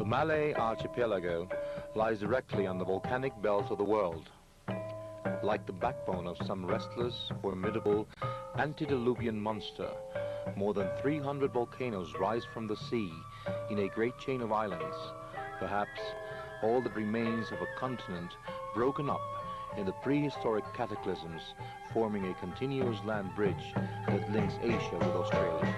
The Malay archipelago lies directly on the volcanic belt of the world. Like the backbone of some restless, formidable, antediluvian monster, more than 300 volcanoes rise from the sea in a great chain of islands, perhaps all that remains of a continent broken up in the prehistoric cataclysms, forming a continuous land bridge that links Asia with Australia.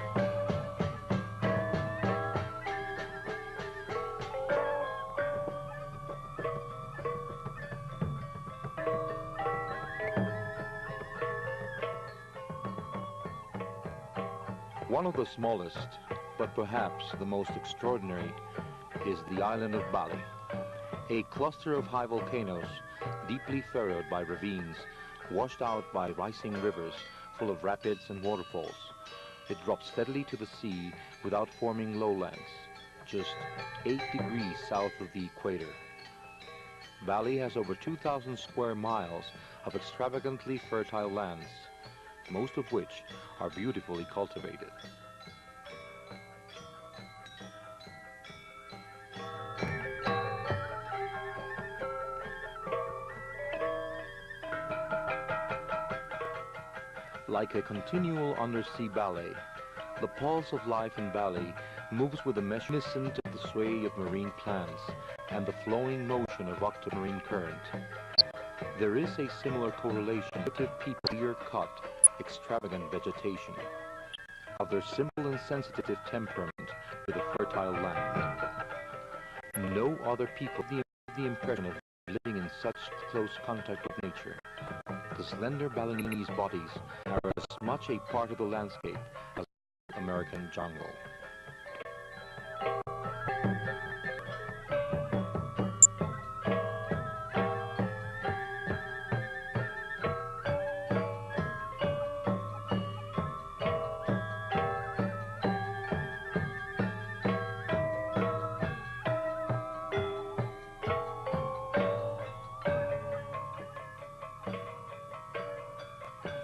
One of the smallest, but perhaps the most extraordinary, is the island of Bali, a cluster of high volcanoes deeply furrowed by ravines, washed out by rising rivers full of rapids and waterfalls. It drops steadily to the sea without forming lowlands, just 8 degrees south of the equator. Bali has over 2,000 square miles of extravagantly fertile lands, most of which are beautifully cultivated. Like a continual undersea ballet, the pulse of life in Bali moves with the reminiscent of the sway of marine plants and the flowing motion of octomarine current. There is a similar correlation with people clear-cut, extravagant vegetation, of their simple and sensitive temperament with a fertile land. No other people have the impression of living in such close contact with nature. The slender Balinese bodies are as much a part of the landscape as the American jungle.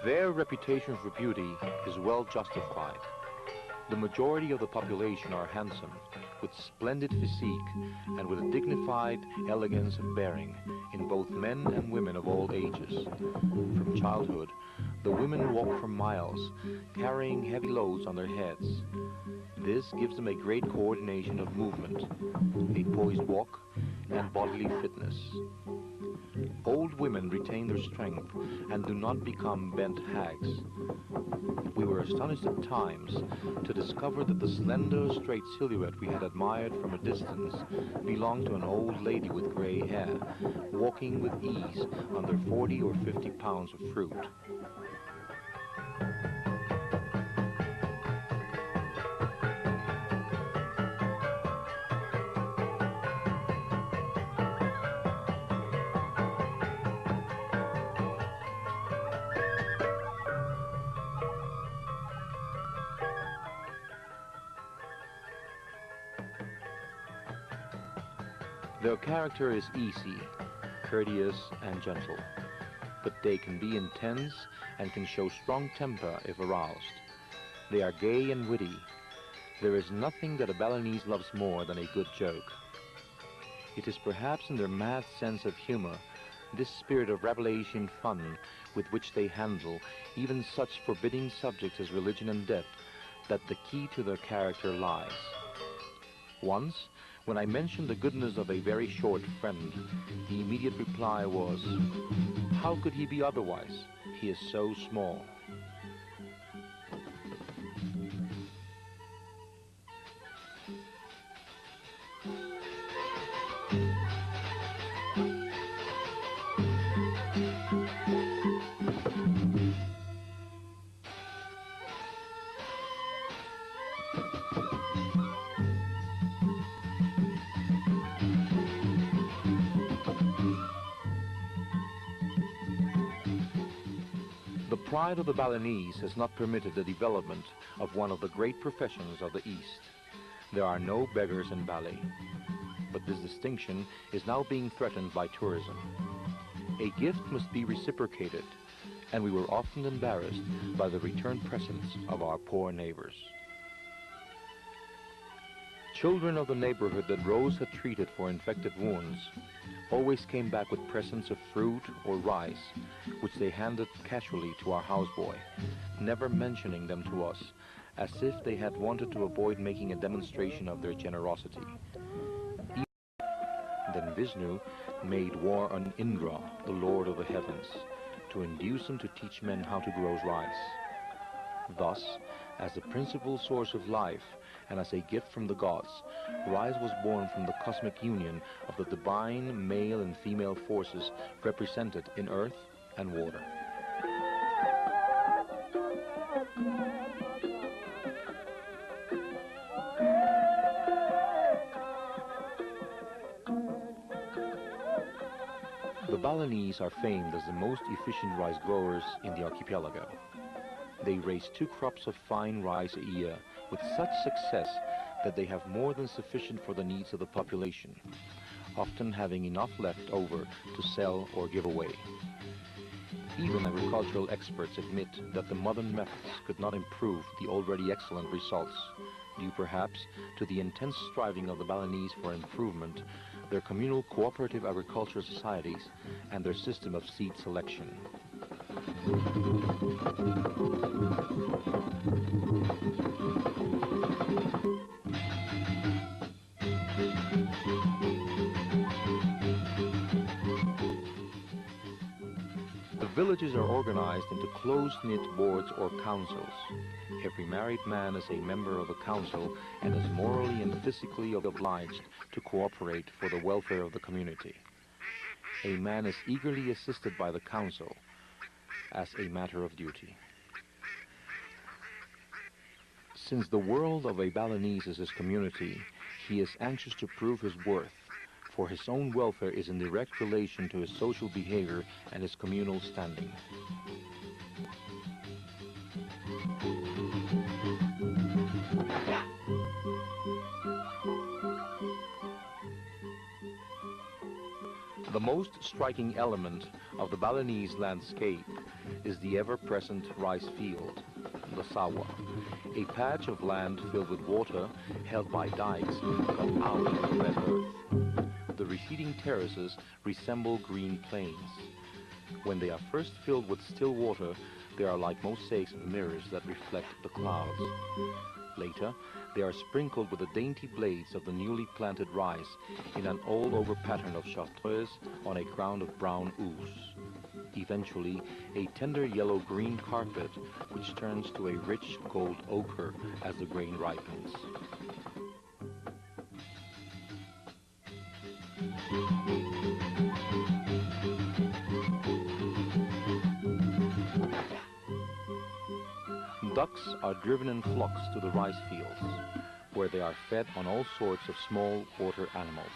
Their reputation for beauty is well justified. The majority of the population are handsome, with splendid physique and with a dignified elegance of bearing in both men and women of all ages. From childhood, the women walk for miles, carrying heavy loads on their heads. This gives them a great coordination of movement, a poised walk, and bodily fitness. Old women retain their strength and do not become bent hags. We were astonished at times to discover that the slender, straight silhouette we had admired from a distance belonged to an old lady with gray hair, walking with ease under 40 or 50 pounds of fruit. Their character is easy, courteous, and gentle, but they can be intense and can show strong temper if aroused. They are gay and witty. There is nothing that a Balinese loves more than a good joke. It is perhaps in their mad sense of humor, this spirit of revelation fun with which they handle even such forbidding subjects as religion and death, that the key to their character lies. Once, when I mentioned the goodness of a very short friend, the immediate reply was, "How could he be otherwise? He is so small." The pride of the Balinese has not permitted the development of one of the great professions of the East. There are no beggars in Bali, but this distinction is now being threatened by tourism. A gift must be reciprocated, and we were often embarrassed by the return presents of our poor neighbors. children of the neighborhood that Rose had treated for infected wounds always came back with presents of fruit or rice, which they handed casually to our houseboy, never mentioning them to us, as if they had wanted to avoid making a demonstration of their generosity. Then Vishnu made war on Indra, the lord of the heavens, to induce him to teach men how to grow rice. Thus, as the principal source of life and as a gift from the gods, rice was born from the cosmic union of the divine male and female forces represented in earth and water. The Balinese are famed as the most efficient rice growers in the archipelago. They raise 2 crops of fine rice a year with such success that they have more than sufficient for the needs of the population, often having enough left over to sell or give away. Even agricultural experts admit that the modern methods could not improve the already excellent results, due perhaps to the intense striving of the Balinese for improvement, their communal cooperative agricultural societies, and their system of seed selection. The villages are organized into close-knit boards or councils. Every married man is a member of the council and is morally and physically obliged to cooperate for the welfare of the community. A man is eagerly assisted by the council as a matter of duty. Since the world of a Balinese is his community, he is anxious to prove his worth, for his own welfare is in direct relation to his social behavior and his communal standing. The most striking element of the Balinese landscape is the ever-present rice field, the sawa, a patch of land filled with water held by dikes cut out of the red earth. The receding terraces resemble green plains. When they are first filled with still water, they are like mosaics of mirrors that reflect the clouds. Later, they are sprinkled with the dainty blades of the newly planted rice in an all-over pattern of chartreuse on a ground of brown ooze. Eventually, a tender yellow-green carpet which turns to a rich gold ochre as the grain ripens. Ducks are driven in flocks to the rice fields, where they are fed on all sorts of small water animals.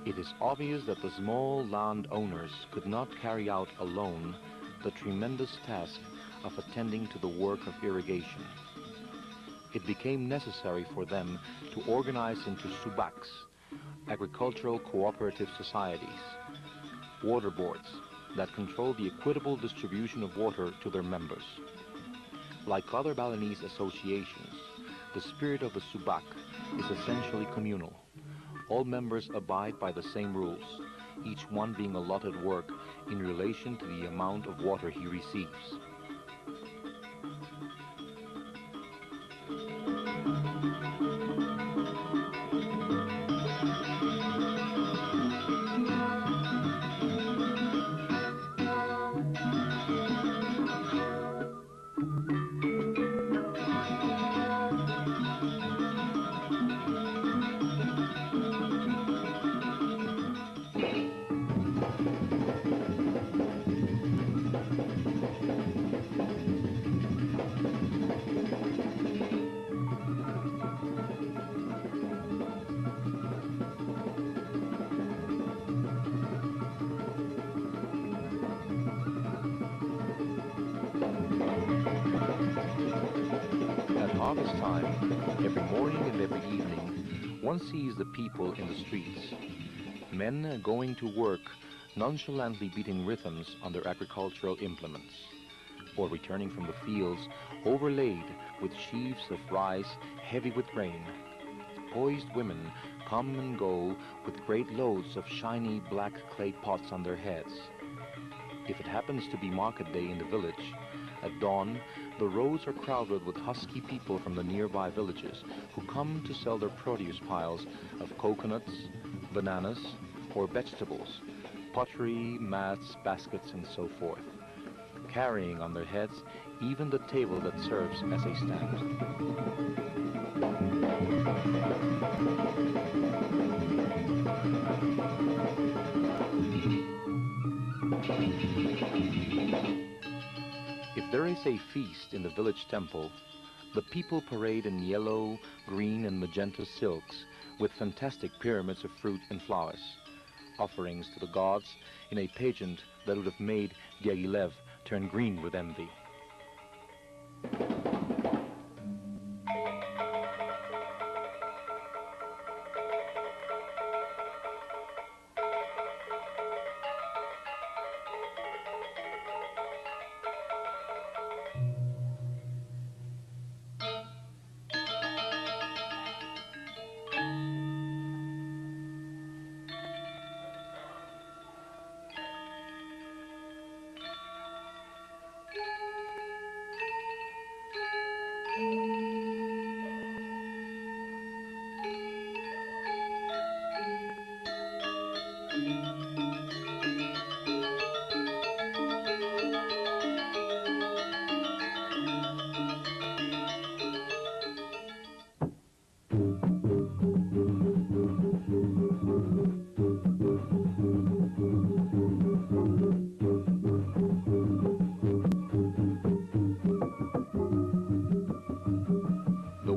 It is obvious that the small landowners could not carry out alone the tremendous task of attending to the work of irrigation. It became necessary for them to organize into subaks, agricultural cooperative societies, water boards that control the equitable distribution of water to their members. Like other Balinese associations, the spirit of the subak is essentially communal. All members abide by the same rules, each one being allotted work in relation to the amount of water he receives. At harvest time, every morning and every evening, one sees the people in the streets. Men going to work, nonchalantly beating rhythms on their agricultural implements, or returning from the fields overlaid with sheaves of rice heavy with grain. Poised women come and go with great loads of shiny black clay pots on their heads. If it happens to be market day in the village, at dawn, the roads are crowded with husky people from the nearby villages who come to sell their produce piles of coconuts, bananas, or vegetables, pottery, mats, baskets, and so forth, carrying on their heads even the table that serves as a stand. If there is a feast in the village temple, the people parade in yellow, green, and magenta silks with fantastic pyramids of fruit and flowers, offerings to the gods in a pageant that would have made Diaghilev turn green with envy.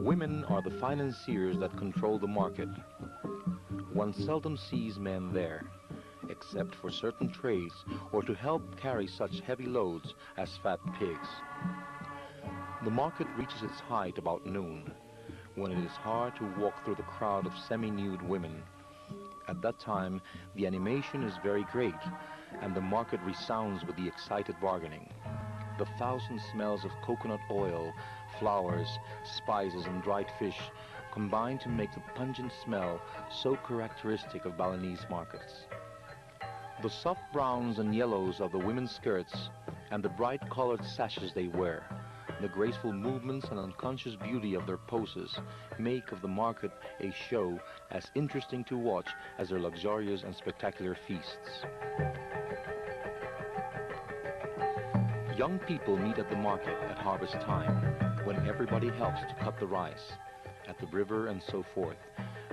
Women are the financiers that control the market. One seldom sees men there, except for certain trades or to help carry such heavy loads as fat pigs. The market reaches its height about noon, when it is hard to walk through the crowd of semi-nude women. At that time, the animation is very great, and the market resounds with the excited bargaining. The thousand smells of coconut oil, flowers, spices, and dried fish combine to make the pungent smell so characteristic of Balinese markets. The soft browns and yellows of the women's skirts and the bright colored sashes they wear, the graceful movements and unconscious beauty of their poses make of the market a show as interesting to watch as their luxurious and spectacular feasts. Young people meet at the market at harvest time, when everybody helps to cut the rice, at the river and so forth,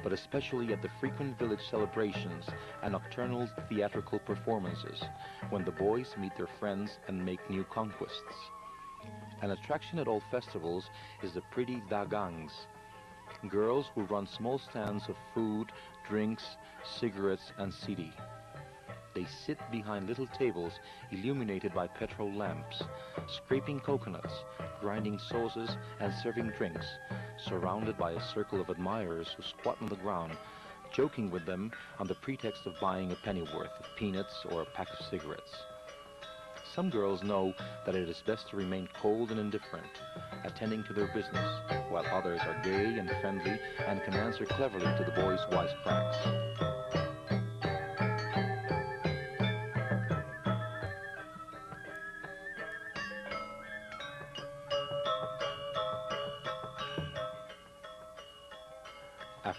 but especially at the frequent village celebrations and nocturnal theatrical performances, when the boys meet their friends and make new conquests. An attraction at all festivals is the pretty dagangs, girls who run small stands of food, drinks, cigarettes, and sidi. They sit behind little tables illuminated by petrol lamps, scraping coconuts, grinding sauces, and serving drinks, surrounded by a circle of admirers who squat on the ground, joking with them on the pretext of buying a pennyworth of peanuts or a pack of cigarettes. Some girls know that it is best to remain cold and indifferent, attending to their business, while others are gay and friendly and can answer cleverly to the boys' wisecracks.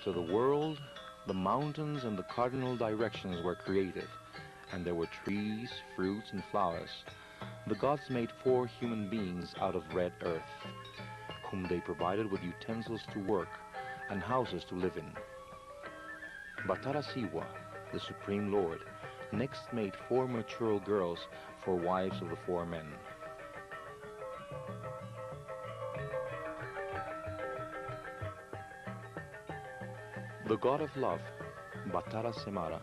After the world, the mountains and the cardinal directions were created, and there were trees, fruits, and flowers. The gods made 4 human beings out of red earth, whom they provided with utensils to work and houses to live in. Batara Siwa, the Supreme Lord, next made 4 mature girls for wives of the 4 men. The god of love, Batara Semara,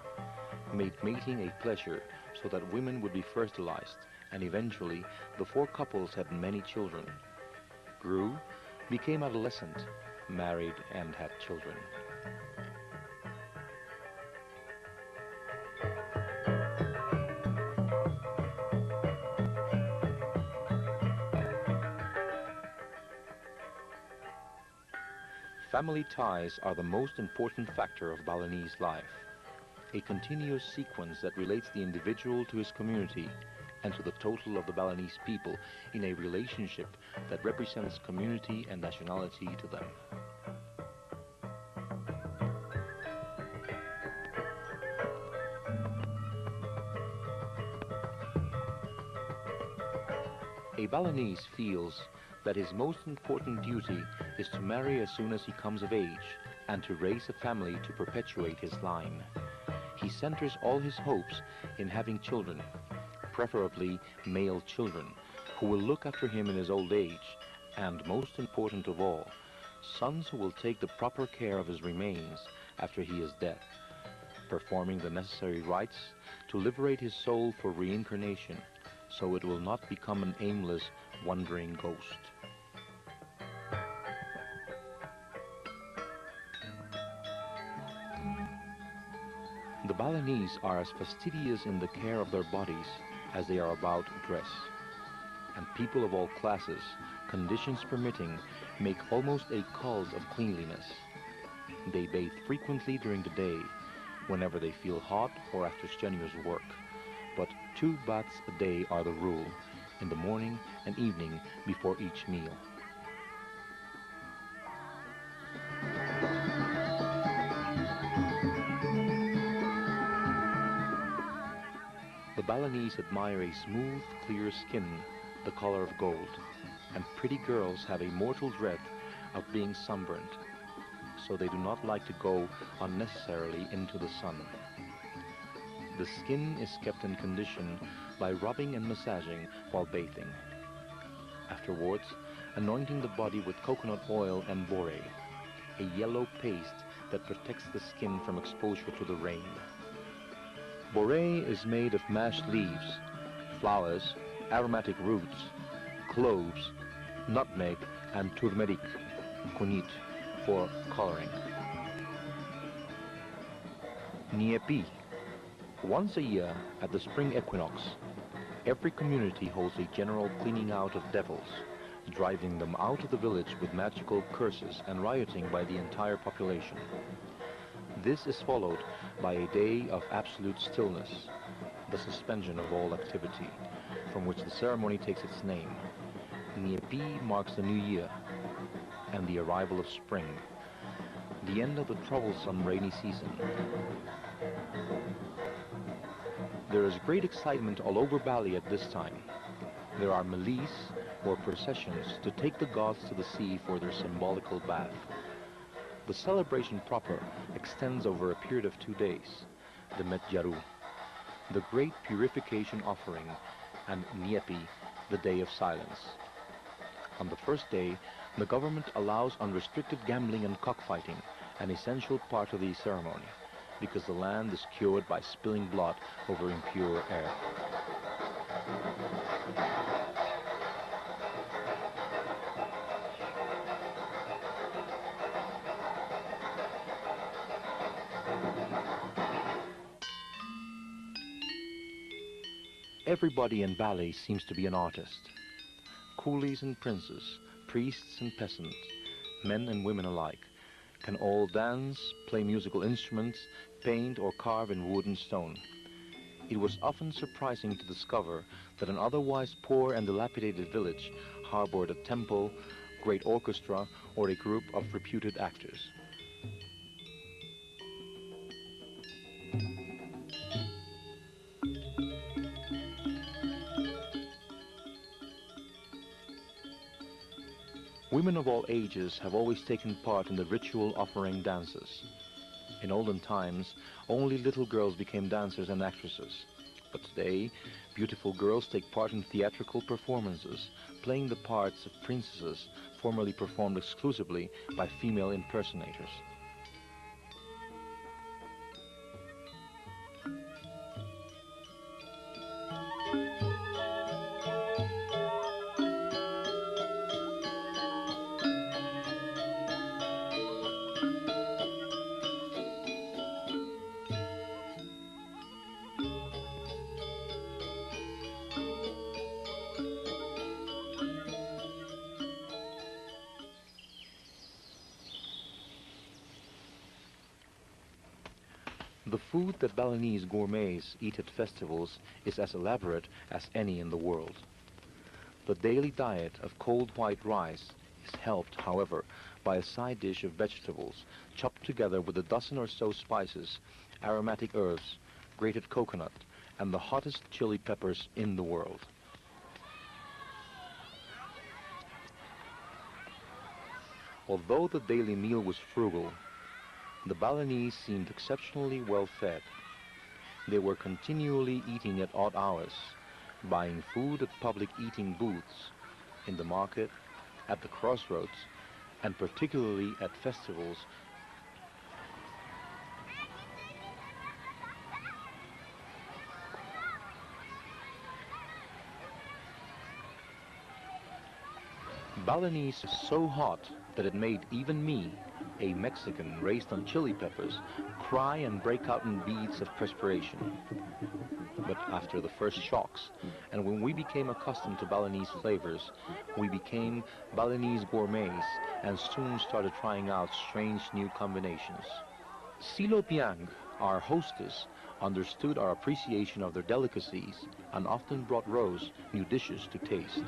made mating a pleasure so that women would be fertilized, and eventually the 4 couples had many children, grew, became adolescent, married, and had children. Family ties are the most important factor of Balinese life, a continuous sequence that relates the individual to his community and to the total of the Balinese people in a relationship that represents community and nationality to them. A Balinese feels that his most important duty is to marry as soon as he comes of age and to raise a family to perpetuate his line. He centers all his hopes in having children, preferably male children, who will look after him in his old age, and most important of all, sons who will take the proper care of his remains after he is dead, performing the necessary rites to liberate his soul for reincarnation, so it will not become an aimless, wandering ghost. The Balinese are as fastidious in the care of their bodies as they are about dress, and people of all classes, conditions permitting, make almost a cult of cleanliness. They bathe frequently during the day, whenever they feel hot or after strenuous work, but 2 baths a day are the rule, in the morning and evening before each meal. The Balinese admire a smooth, clear skin, the color of gold, and pretty girls have a mortal dread of being sunburnt, so they do not like to go unnecessarily into the sun. The skin is kept in condition by rubbing and massaging while bathing. Afterwards, anointing the body with coconut oil and boré, a yellow paste that protects the skin from exposure to the rain. Boré is made of mashed leaves, flowers, aromatic roots, cloves, nutmeg, and turmeric, kunit, for coloring. Niepi. Once a year, at the spring equinox, every community holds a general cleaning out of devils, driving them out of the village with magical curses and rioting by the entire population. This is followed by a day of absolute stillness, the suspension of all activity, from which the ceremony takes its name. Niepi marks the new year and the arrival of spring, the end of the troublesome rainy season. There is great excitement all over Bali at this time. There are melis, or processions, to take the gods to the sea for their symbolical bath. The celebration proper extends over a period of 2 days, the Metjaru, the great purification offering, and Niepi, the day of silence. On the first day, the government allows unrestricted gambling and cockfighting, an essential part of the ceremony, because the land is cured by spilling blood over impure air. Everybody in Bali seems to be an artist. Coolies and princes, priests and peasants, men and women alike, can all dance, play musical instruments, paint or carve in wood and stone. It was often surprising to discover that an otherwise poor and dilapidated village harbored a temple, great orchestra, or a group of reputed actors. Women of all ages have always taken part in the ritual offering dances. In olden times, only little girls became dancers and actresses. But today, beautiful girls take part in theatrical performances, playing the parts of princesses formerly performed exclusively by female impersonators. The food that Balinese gourmets eat at festivals is as elaborate as any in the world. The daily diet of cold white rice is helped, however, by a side dish of vegetables chopped together with a dozen or so spices, aromatic herbs, grated coconut, and the hottest chili peppers in the world. Although the daily meal was frugal, the Balinese seemed exceptionally well fed. They were continually eating at odd hours, buying food at public eating booths, in the market, at the crossroads, and particularly at festivals. Balinese is so hot that it made even me, a Mexican raised on chili peppers, cry and break out in beads of perspiration. But after the first shocks, and when we became accustomed to Balinese flavors, we became Balinese gourmets and soon started trying out strange new combinations. Silo Piang, our hostess, understood our appreciation of their delicacies and often brought Rose new dishes to taste.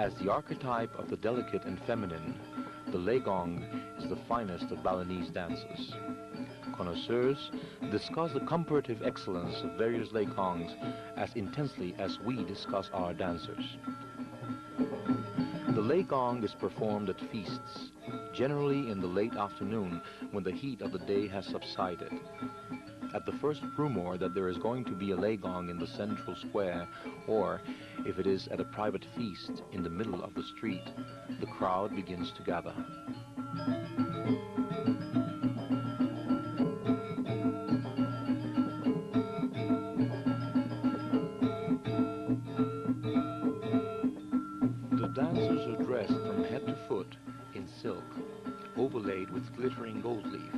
As the archetype of the delicate and feminine, the legong is the finest of Balinese dances. Connoisseurs discuss the comparative excellence of various legongs as intensely as we discuss our dancers. The legong is performed at feasts, generally in the late afternoon when the heat of the day has subsided. At the first rumor that there is going to be a legong in the central square, or if it is at a private feast in the middle of the street, the crowd begins to gather. The dancers are dressed from head to foot in silk, overlaid with glittering gold leaf,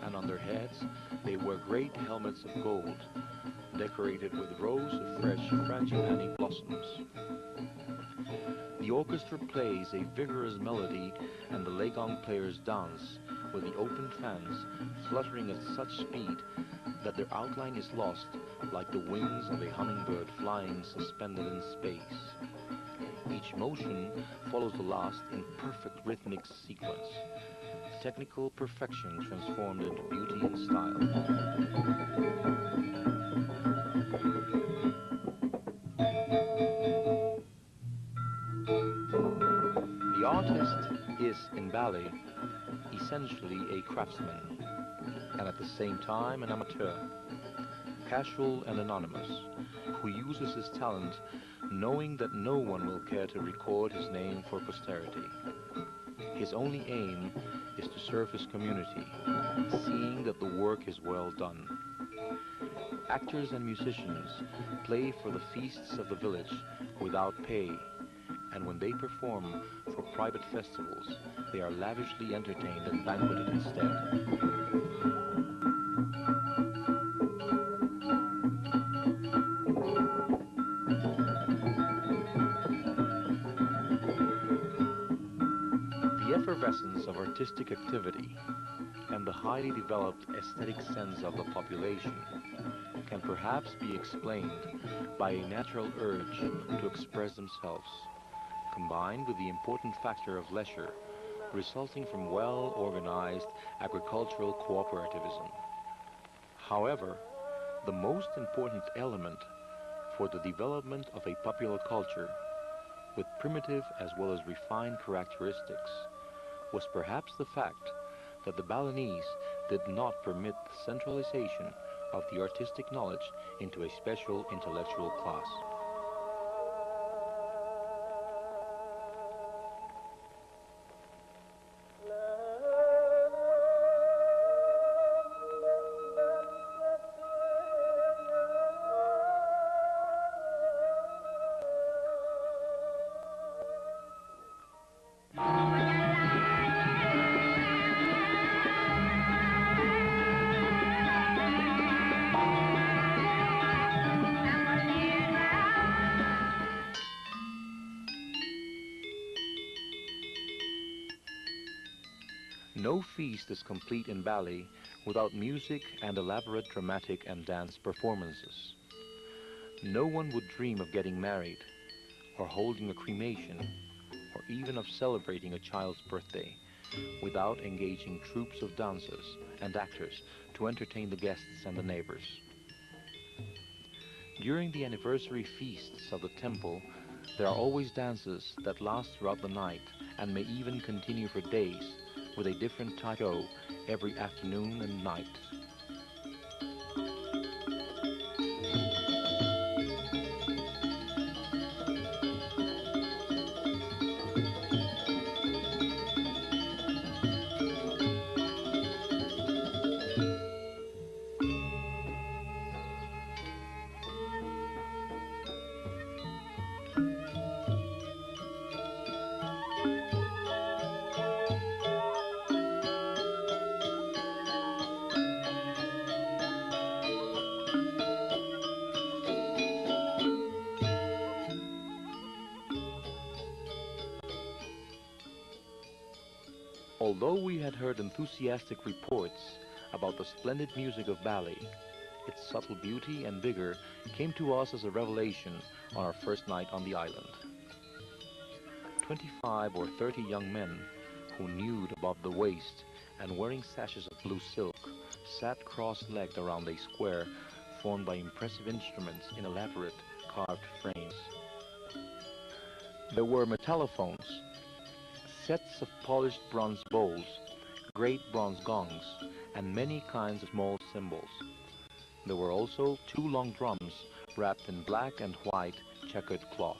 and on their heads they wear great helmets of gold, decorated with rows of fresh frangipani blossoms. The orchestra plays a vigorous melody and the legong players dance with the open fans fluttering at such speed that their outline is lost like the wings of a hummingbird flying suspended in space. Each motion follows the last in perfect rhythmic sequence. Technical perfection transformed into beauty and style. The artist is, in Bali, essentially a craftsman, and at the same time an amateur, casual and anonymous, who uses his talent knowing that no one will care to record his name for posterity. His only aim is to serve his community, seeing that the work is well done. Actors and musicians play for the feasts of the village without pay, and when they perform for private festivals, they are lavishly entertained and banqueted instead. effervescence of artistic activity and the highly developed aesthetic sense of the population can perhaps be explained by a natural urge to express themselves, combined with the important factor of leisure resulting from well-organized agricultural cooperativism. However, the most important element for the development of a popular culture, with primitive as well as refined characteristics, was perhaps the fact that the Balinese did not permit the centralization of the artistic knowledge into a special intellectual class. No feast is complete in Bali without music and elaborate dramatic and dance performances. No one would dream of getting married, or holding a cremation, or even of celebrating a child's birthday, without engaging troops of dancers and actors to entertain the guests and the neighbors. During the anniversary feasts of the temple, there are always dances that last throughout the night and may even continue for days, with a different type of show every afternoon and night. Although we had heard enthusiastic reports about the splendid music of Bali, its subtle beauty and vigor came to us as a revelation on our first night on the island. 25 or 30 young men, who nude above the waist and wearing sashes of blue silk, sat cross-legged around a square formed by impressive instruments in elaborate carved frames. There were metallophones, sets of polished bronze bowls, great bronze gongs, and many kinds of small cymbals. There were also 2 long drums wrapped in black and white checkered cloth.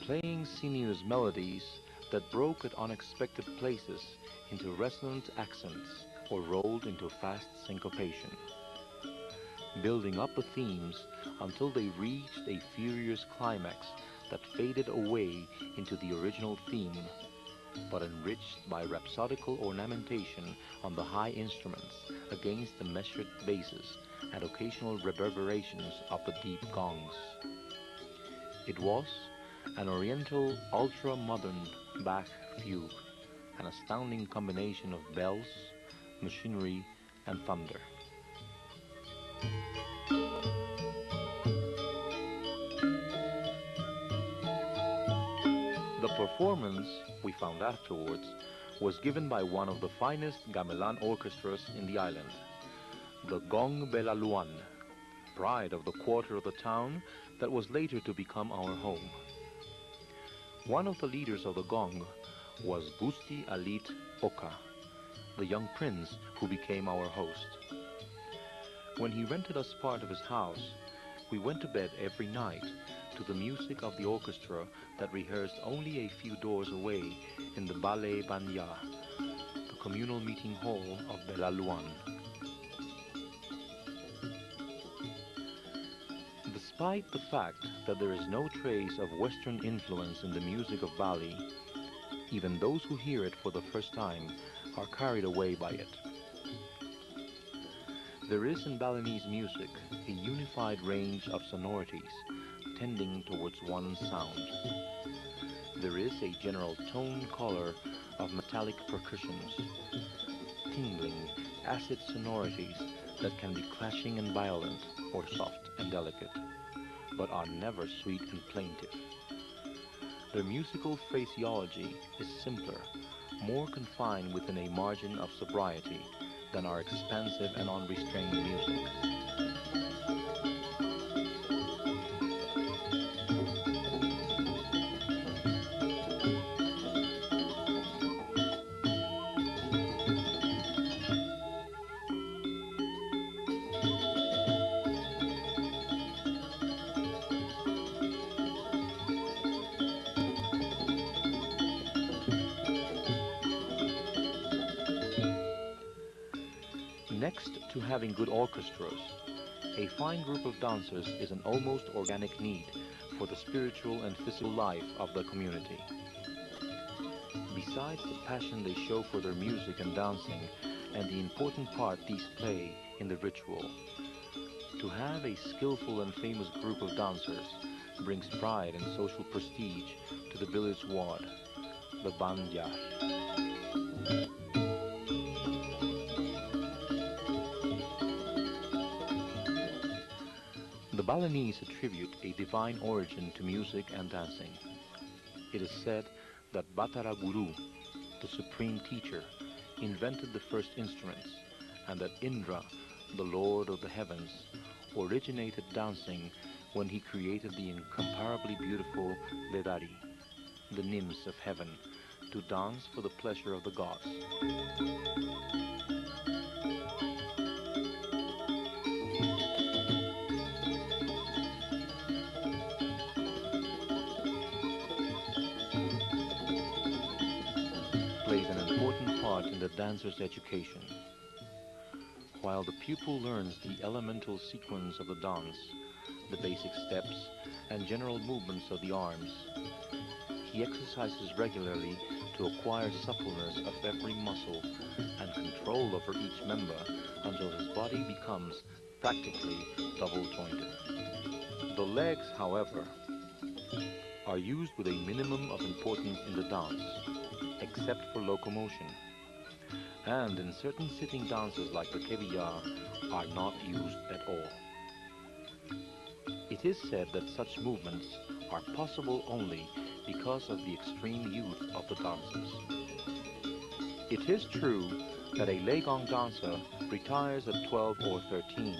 Playing sinuous melodies that broke at unexpected places into resonant accents or rolled into fast syncopation, building up the themes until they reached a furious climax that faded away into the original theme, but enriched by rhapsodical ornamentation on the high instruments against the measured basses and occasional reverberations of the deep gongs. It was an oriental ultra-modern Bach fugue, an astounding combination of bells, machinery, and thunder. The performance, we found afterwards, was given by one of the finest gamelan orchestras in the island, the Gong Belaluan, pride of the quarter of the town that was later to become our home. One of the leaders of the gong was Gusti Alit Oka, the young prince who became our host. When he rented us part of his house, we went to bed every night to the music of the orchestra that rehearsed only a few doors away in the Balai Banya, the communal meeting hall of Belaluan. Despite the fact that there is no trace of Western influence in the music of Bali, even those who hear it for the first time are carried away by it. There is in Balinese music a unified range of sonorities tending towards one sound. There is a general tone color of metallic percussions, tingling, acid sonorities that can be clashing and violent or soft and delicate, but are never sweet and plaintive. Their musical phraseology is simpler, more confined within a margin of sobriety than our expansive and unrestrained music. Next to having good orchestras, a fine group of dancers is an almost organic need for the spiritual and physical life of the community. Besides the passion they show for their music and dancing and the important part these play in the ritual, to have a skillful and famous group of dancers brings pride and social prestige to the village ward, the Banjar. The Balinese attribute a divine origin to music and dancing. It is said that Batara Guru, the supreme teacher, invented the first instruments, and that Indra, the lord of the heavens, originated dancing when he created the incomparably beautiful Ledari, the nymphs of heaven, to dance for the pleasure of the gods. Plays an important part in the dancer's education. While the pupil learns the elemental sequence of the dance, the basic steps, and general movements of the arms, he exercises regularly to acquire suppleness of every muscle and control over each member until his body becomes practically double-jointed. The legs, however, are used with a minimum of importance in the dance, except for locomotion, and in certain sitting dances like the Keviya are not used at all. It is said that such movements are possible only because of the extreme youth of the dancers. It is true that a Legong dancer retires at 12 or 13,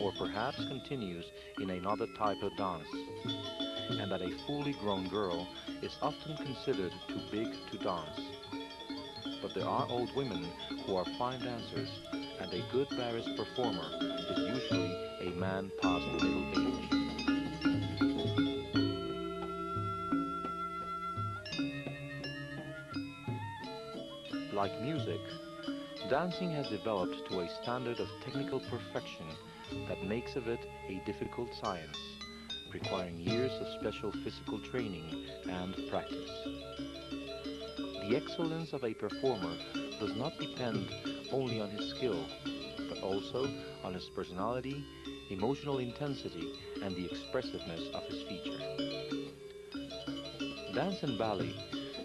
or perhaps continues in another type of dance, and that a fully grown girl is often considered too big to dance. But there are old women who are fine dancers, and a good Baris performer is usually a man past middle age. Like music, dancing has developed to a standard of technical perfection that makes of it a difficult science, requiring years of special physical training and practice. The excellence of a performer does not depend only on his skill, but also on his personality, emotional intensity, and the expressiveness of his feature. Dance in Bali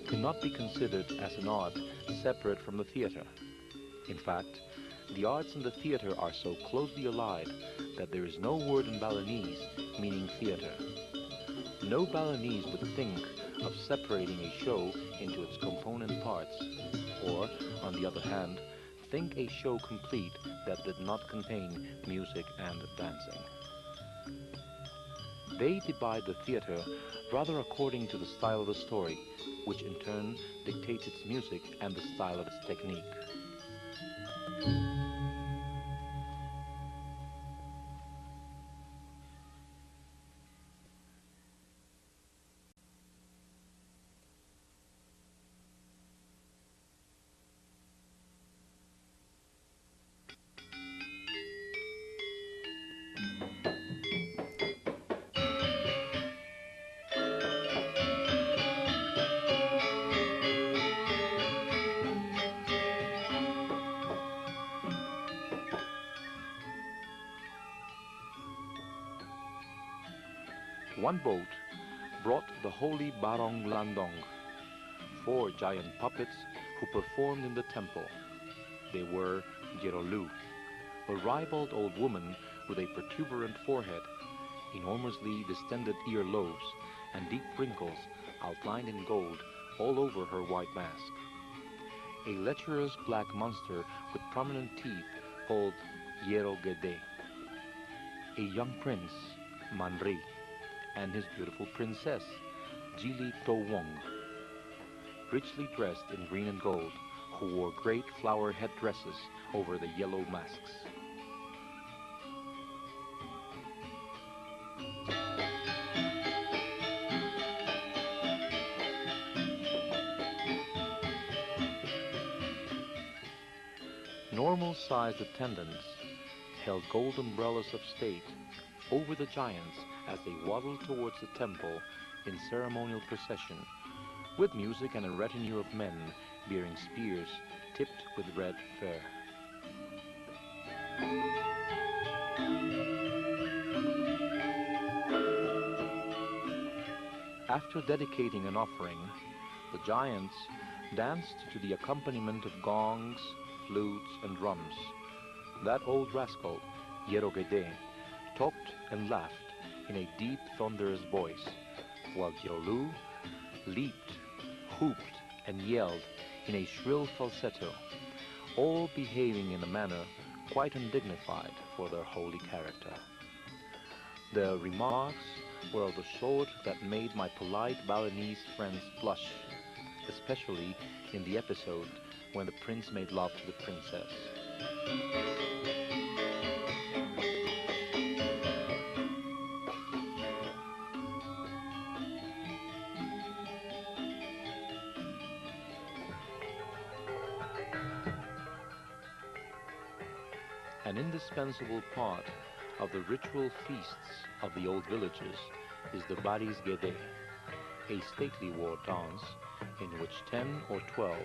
cannot be considered as an art separate from the theater. In fact, the arts and the theater are so closely allied that there is no word in Balinese meaning theater. No Balinese would think of separating a show into its component parts, or, on the other hand, think a show complete that did not contain music and dancing. They divide the theater rather according to the style of the story, which in turn dictates its music and the style of its technique. One boat brought the holy Barong Landong, 4 giant puppets who performed in the temple. They were Jerolu, a ribald old woman with a protuberant forehead, enormously distended earlobes, and deep wrinkles outlined in gold all over her white mask. A lecherous black monster with prominent teeth called Yerogede. A young prince, Manri, and his beautiful princess, Jili Towong, richly dressed in green and gold, who wore great flower headdresses over the yellow masks. Normal-sized attendants held gold umbrellas of state over the giants as they waddled towards the temple in ceremonial procession, with music and a retinue of men bearing spears tipped with red fur. After dedicating an offering, the giants danced to the accompaniment of gongs, flutes, and drums. That old rascal, Yerogede, talked and laughed in a deep, thunderous voice, while Jerolu leaped, whooped, and yelled in a shrill falsetto, all behaving in a manner quite undignified for their holy character. Their remarks were of the sort that made my polite Balinese friends blush, especially in the episode when the prince made love to the princess. An indispensable part of the ritual feasts of the old villages is the Baris Gede, a stately war dance in which 10 or 12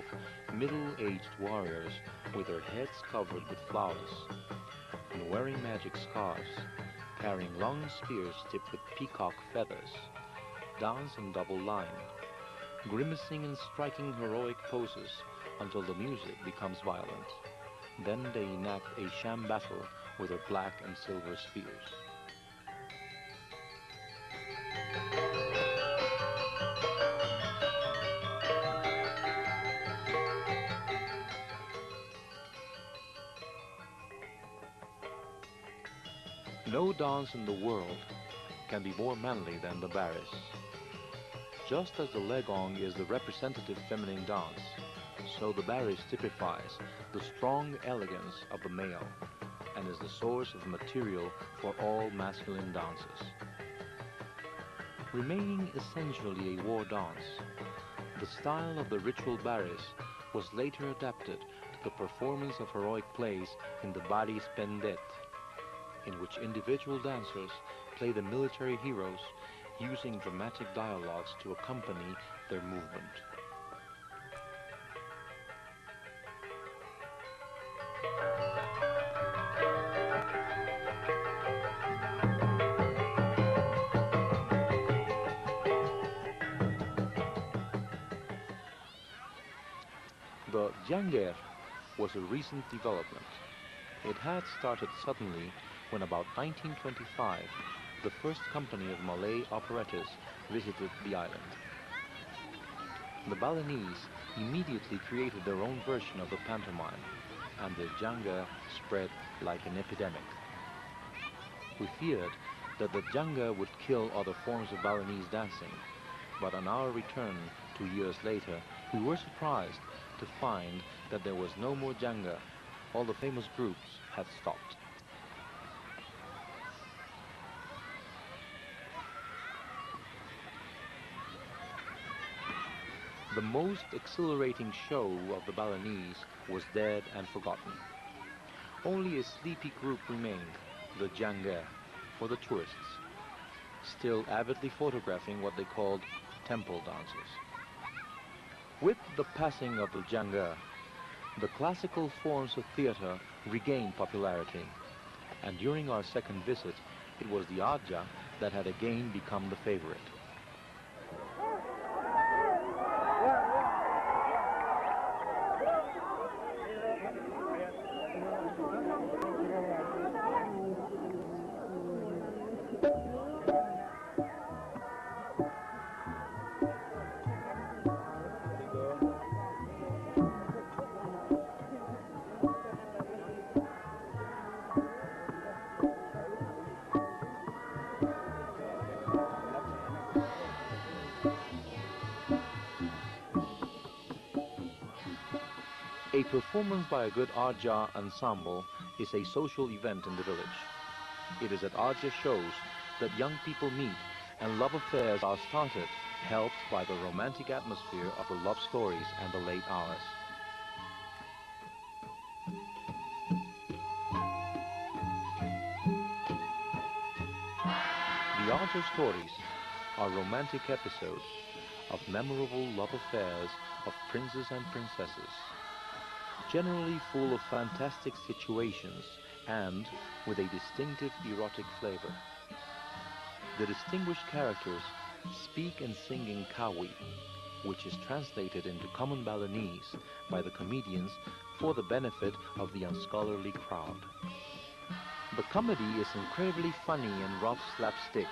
middle-aged warriors with their heads covered with flowers and wearing magic scarves, carrying long spears tipped with peacock feathers, dance in double line, grimacing and striking heroic poses until the music becomes violent. Then they enact a sham battle with their black and silver spears. No dance in the world can be more manly than the Baris. Just as the Legong is the representative feminine dance, so the Baris typifies the strong elegance of the male and is the source of material for all masculine dances. Remaining essentially a war dance, the style of the ritual Baris was later adapted to the performance of heroic plays in the Baris Pendet, in which individual dancers play the military heroes using dramatic dialogues to accompany their movement. The Janger was a recent development. It had started suddenly when about 1925 the first company of Malay operettas visited the island. The Balinese immediately created their own version of the pantomime, and the Janga spread like an epidemic. We feared that the Janga would kill other forms of Balinese dancing, but on our return 2 years later, we were surprised to find that there was no more Janga. All the famous groups had stopped. The most exhilarating show of the Balinese was dead and forgotten. Only a sleepy group remained, the Janga, for the tourists, still avidly photographing what they called temple dances. With the passing of the Janga, the classical forms of theater regained popularity, and during our second visit, it was the Adja that had again become the favorite. A performance by a good Arja ensemble is a social event in the village. It is at Arja shows that young people meet and love affairs are started, helped by the romantic atmosphere of the love stories and the late hours. The Arja stories are romantic episodes of memorable love affairs of princes and princesses, generally full of fantastic situations and with a distinctive erotic flavor. The distinguished characters speak and sing in Kawi, which is translated into common Balinese by the comedians for the benefit of the unscholarly crowd. The comedy is incredibly funny and rough slapstick,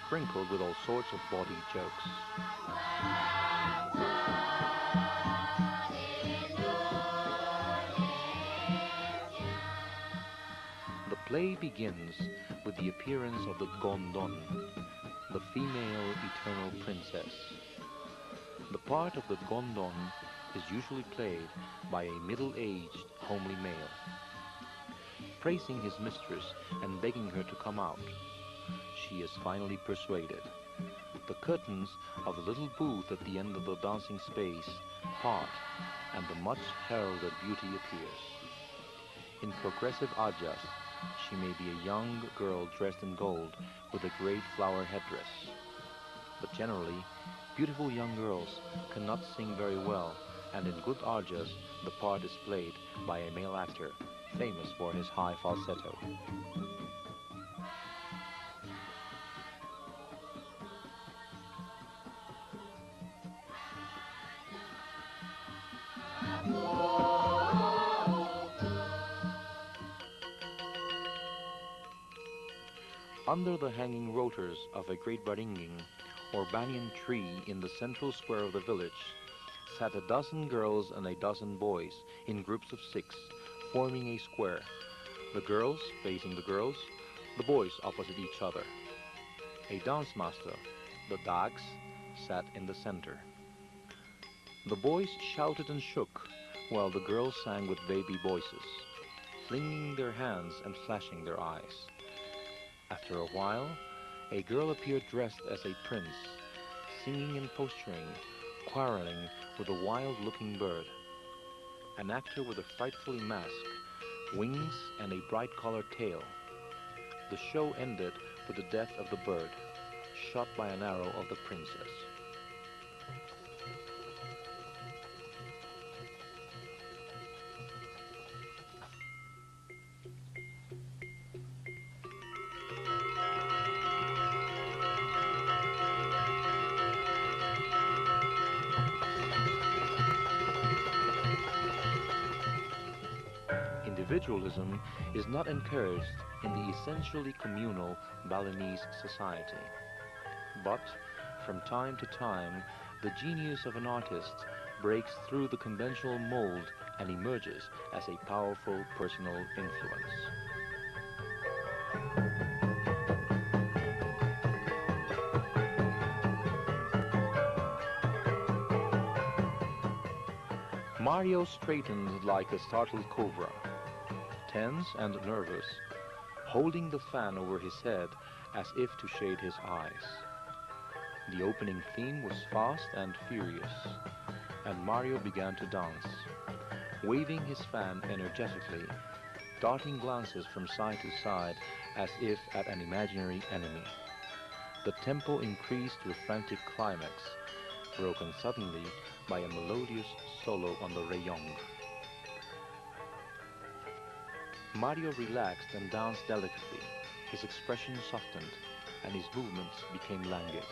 sprinkled with all sorts of bawdy jokes. The play begins with the appearance of the Gondon, the female eternal princess. The part of the Gondon is usually played by a middle-aged, homely male. Praising his mistress and begging her to come out, she is finally persuaded. The curtains of the little booth at the end of the dancing space part, and the much heralded beauty appears. In progressive Ajas, she may be a young girl dressed in gold with a great flower headdress. But generally, beautiful young girls cannot sing very well, and in good Arjas, the part is played by a male actor, famous for his high falsetto. Under the hanging rotors of a great baringing, or banyan tree in the central square of the village, sat a dozen girls and a dozen boys in groups of 6, forming a square, the girls facing the girls, the boys opposite each other. A dance master, the dags, sat in the center. The boys shouted and shook, while the girls sang with baby voices, flinging their hands and flashing their eyes. After a while, a girl appeared dressed as a prince, singing and posturing, quarreling with a wild-looking bird. An actor with a frightfully mask, wings and a bright-colored tail. The show ended with the death of the bird, shot by an arrow of the princess. Individualism is not encouraged in the essentially communal Balinese society. But, from time to time, the genius of an artist breaks through the conventional mold and emerges as a powerful personal influence. Mario straightened like a startled cobra, tense and nervous, holding the fan over his head as if to shade his eyes. The opening theme was fast and furious, and Mario began to dance, waving his fan energetically, darting glances from side to side as if at an imaginary enemy. The tempo increased to a frantic climax, broken suddenly by a melodious solo on the rayong. Mario relaxed and danced delicately, his expression softened, and his movements became languid.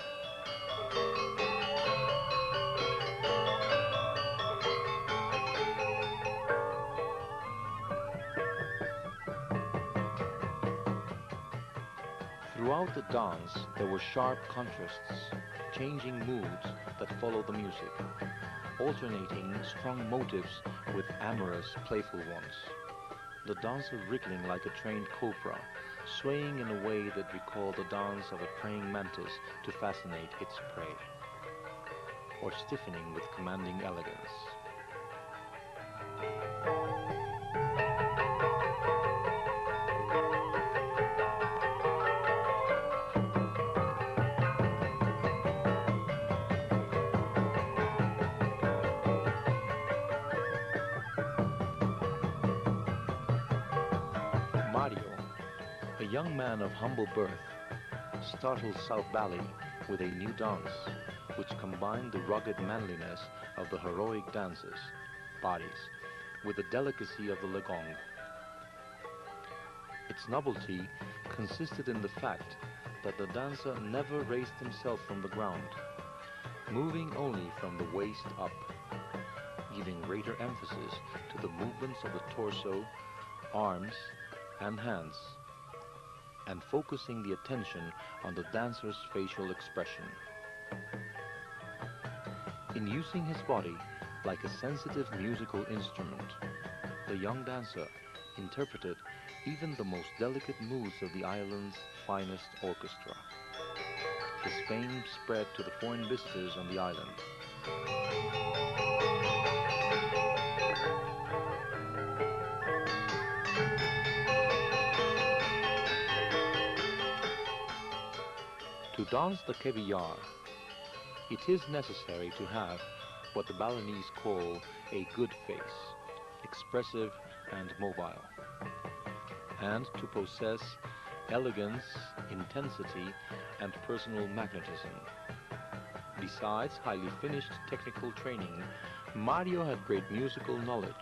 Throughout the dance, there were sharp contrasts, changing moods that follow the music, alternating strong motives with amorous, playful ones. The dancer wriggling like a trained cobra, swaying in a way that recalled the dance of a praying mantis to fascinate its prey, or stiffening with commanding elegance. Mario, a young man of humble birth, startled South Bali with a new dance, which combined the rugged manliness of the heroic dances, Balis, with the delicacy of the Legong. Its novelty consisted in the fact that the dancer never raised himself from the ground, moving only from the waist up, giving greater emphasis to the movements of the torso, arms, and hands, and focusing the attention on the dancer's facial expression. In using his body like a sensitive musical instrument, the young dancer interpreted even the most delicate moods of the island's finest orchestra. His fame spread to the foreign visitors on the island. To dance the Keviyar, it is necessary to have what the Balinese call a good face, expressive and mobile, and to possess elegance, intensity, and personal magnetism. Besides highly finished technical training, Mario had great musical knowledge,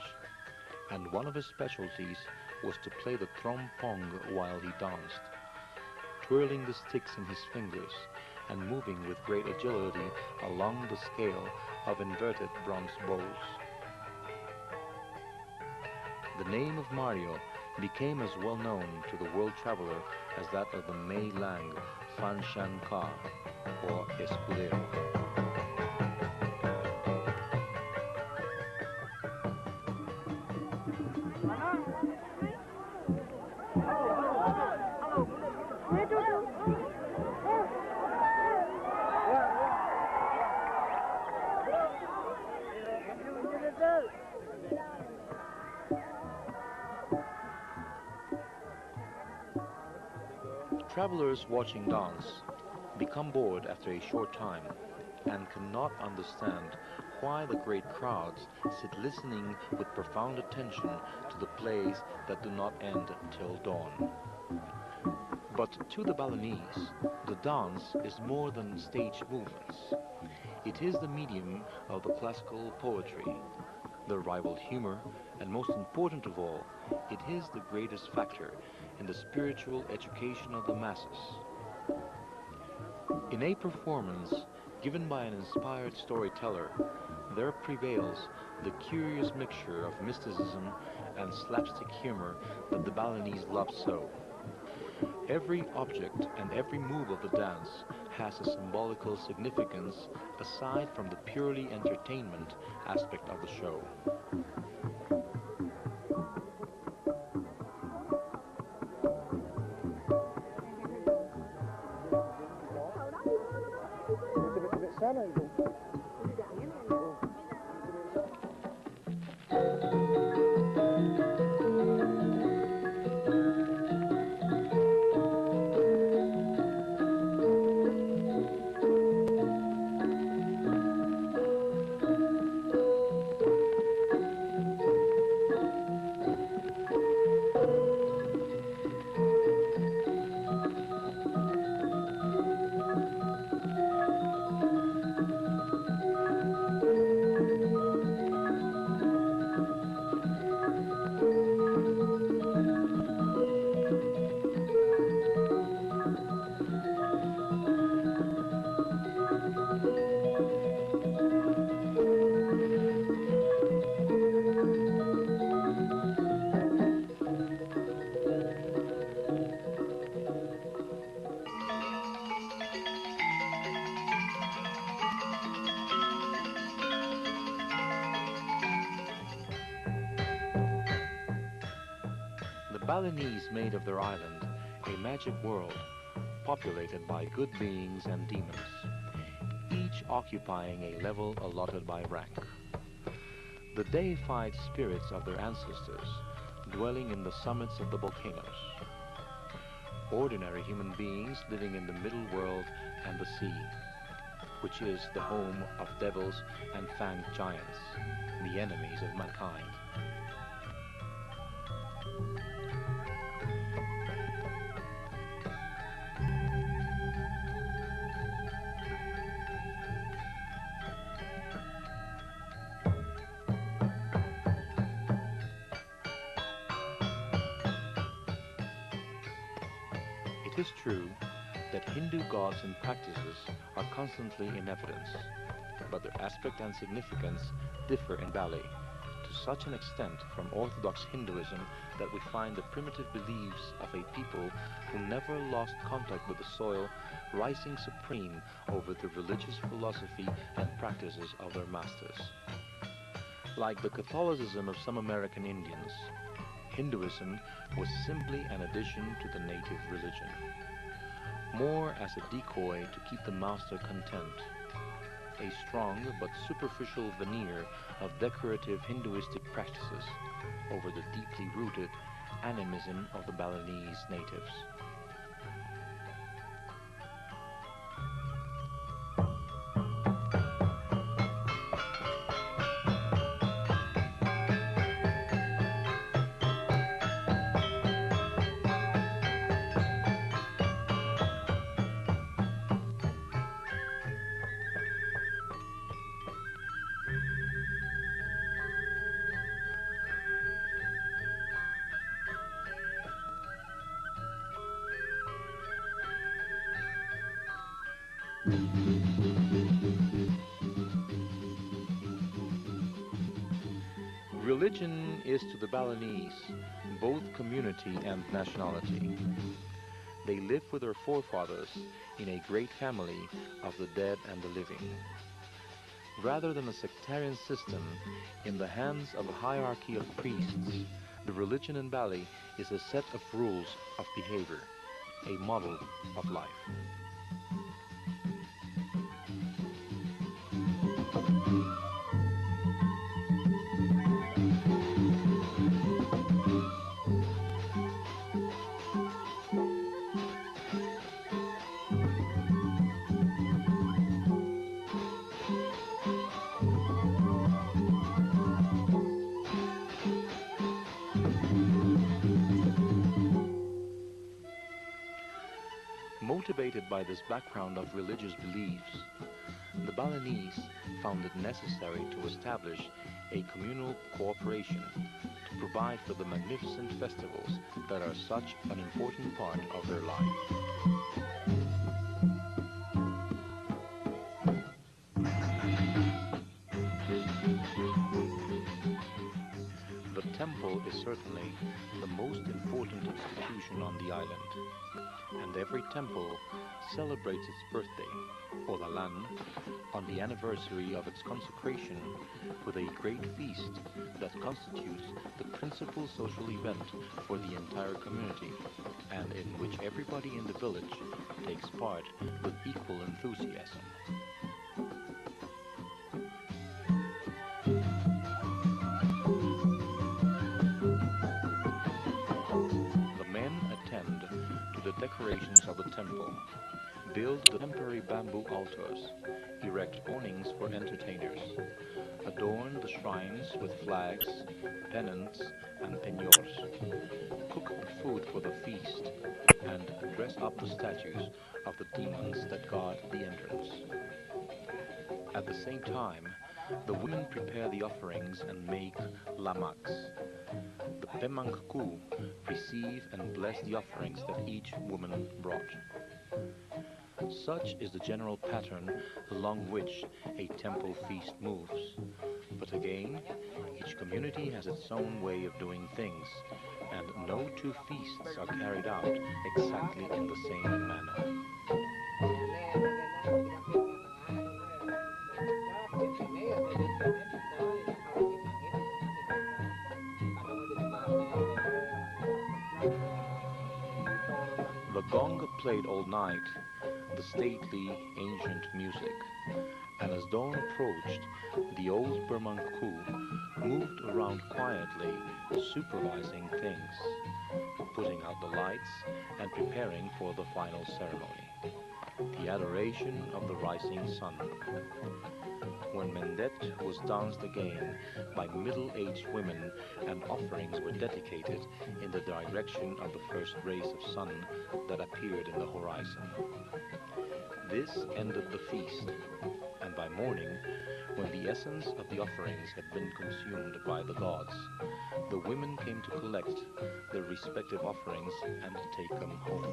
and one of his specialties was to play the trompong while he danced, twirling the sticks in his fingers and moving with great agility along the scale of inverted bronze bowls. The name of Mario became as well known to the world traveler as that of the Mei Lang Fan Shan Ka, or Escudero. Travelers watching dance become bored after a short time and cannot understand why the great crowds sit listening with profound attention to the plays that do not end till dawn. But to the Balinese, the dance is more than stage movements. It is the medium of the classical poetry, the rival humor, and most important of all, it is the greatest factor in the spiritual education of the masses. In a performance given by an inspired storyteller, there prevails the curious mixture of mysticism and slapstick humor that the Balinese love so. Every object and every move of the dance has a symbolical significance aside from the purely entertainment aspect of the show. Balinese made of their island a magic world populated by good beings and demons, each occupying a level allotted by rank. The deified spirits of their ancestors dwelling in the summits of the volcanoes. Ordinary human beings living in the middle world and the sea, which is the home of devils and fanged giants, the enemies of mankind. It is true that Hindu gods and practices are constantly in evidence, but their aspect and significance differ in Bali to such an extent from Orthodox Hinduism that we find the primitive beliefs of a people who never lost contact with the soil rising supreme over the religious philosophy and practices of their masters. Like the Catholicism of some American Indians, Hinduism was simply an addition to the native religion, more as a decoy to keep the master content, a strong but superficial veneer of decorative Hinduistic practices over the deeply rooted animism of the Balinese natives. Religion is to the Balinese both community and nationality. They live with their forefathers in a great family of the dead and the living. Rather than a sectarian system in the hands of a hierarchy of priests, the religion in Bali is a set of rules of behavior, a model of life. Motivated by this background of religious beliefs, the Balinese found it necessary to establish a communal cooperation to provide for the magnificent festivals that are such an important part of their life. The temple is certainly the most important institution on the island, and every temple celebrates its birthday, or the Lan, on the anniversary of its consecration with a great feast that constitutes the principal social event for the entire community, and in which everybody in the village takes part with equal enthusiasm. The men attend to the decorations of the temple, build the temporary bamboo altars, erect awnings for entertainers, adorn the shrines with flags, pennants, and penniors, cook food for the feast, and dress up the statues of the demons that guard the entrance. At the same time, the women prepare the offerings and make lamaks. The pemangku receive and bless the offerings that each woman brought. Such is the general pattern along which a temple feast moves. But again, each community has its own way of doing things, and no two feasts are carried out exactly in the same manner. played all night the stately ancient music, and as dawn approached, the old Burmanku moved around quietly, supervising things, putting out the lights and preparing for the final ceremony, the adoration of the rising sun. When Mendet was danced again by middle-aged women and offerings were dedicated in the direction of the first rays of sun that appeared in the horizon. This ended the feast, and by morning, when the essence of the offerings had been consumed by the gods, the women came to collect their respective offerings and take them home.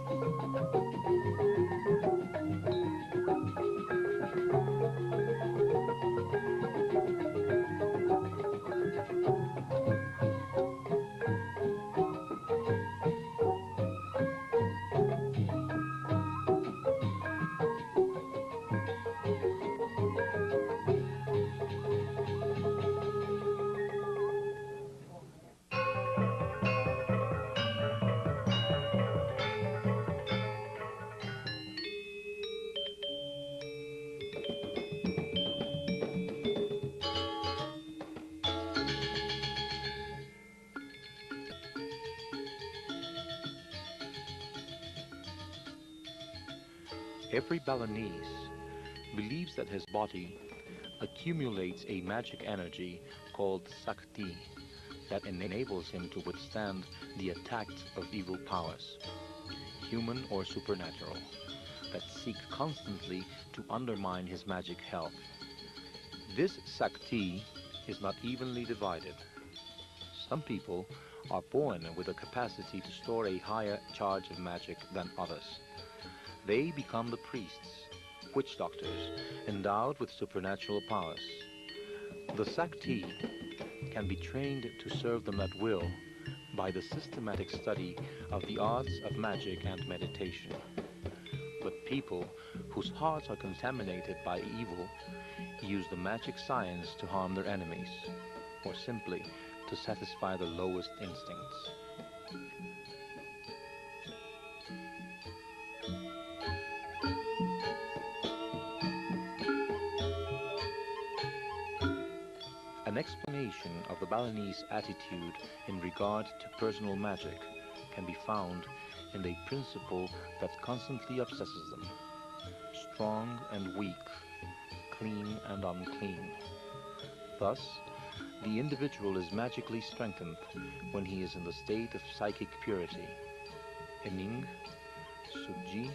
Every Balinese believes that his body accumulates a magic energy called Sakti that enables him to withstand the attacks of evil powers, human or supernatural, that seek constantly to undermine his magic health. This Sakti is not evenly divided. Some people are born with a capacity to store a higher charge of magic than others. They become the priests, witch doctors, endowed with supernatural powers. The Sakti can be trained to serve them at will by the systematic study of the arts of magic and meditation. But people whose hearts are contaminated by evil use the magic science to harm their enemies, or simply to satisfy their lowest instincts. An explanation of the Balinese attitude in regard to personal magic can be found in a principle that constantly obsesses them: strong and weak, clean and unclean. Thus, the individual is magically strengthened when he is in the state of psychic purity, Ening, Suji,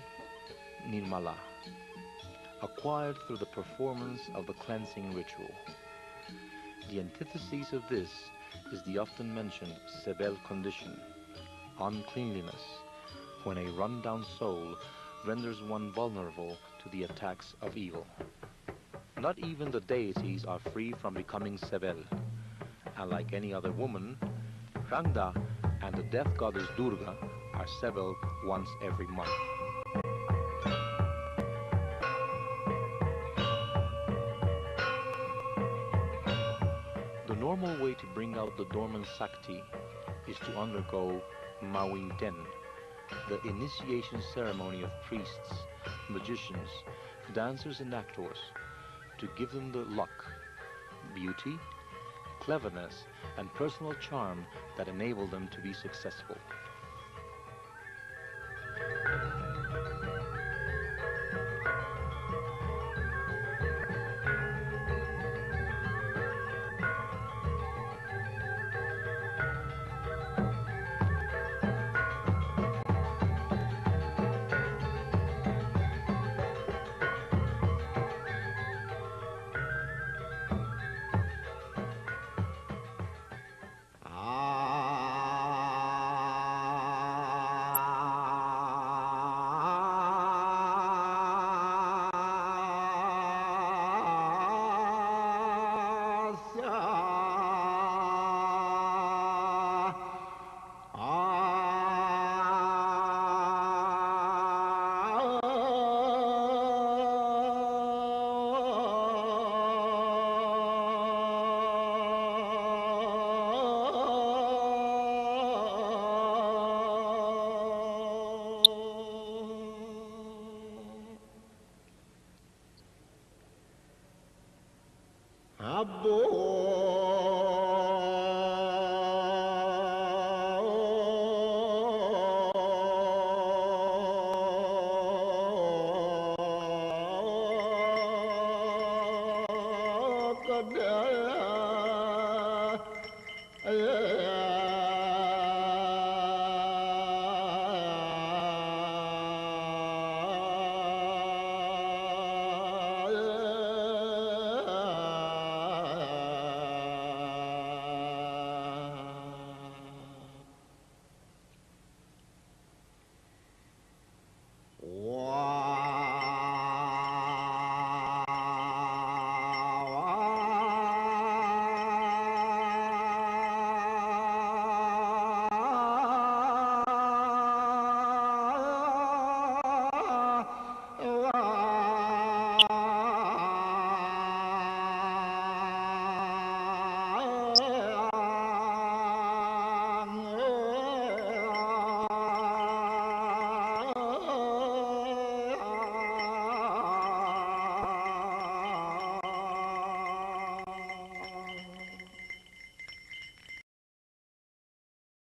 Nirmala, acquired through the performance of the cleansing ritual. The antithesis of this is the often mentioned Sebel condition, uncleanliness, when a run-down soul renders one vulnerable to the attacks of evil. Not even the deities are free from becoming Sebel, and like any other woman, Rangda and the death goddess Durga are Sebel once every month. The normal way to bring out the dormant Sakti is to undergo Mawinten, the initiation ceremony of priests, magicians, dancers and actors, to give them the luck, beauty, cleverness, and personal charm that enable them to be successful.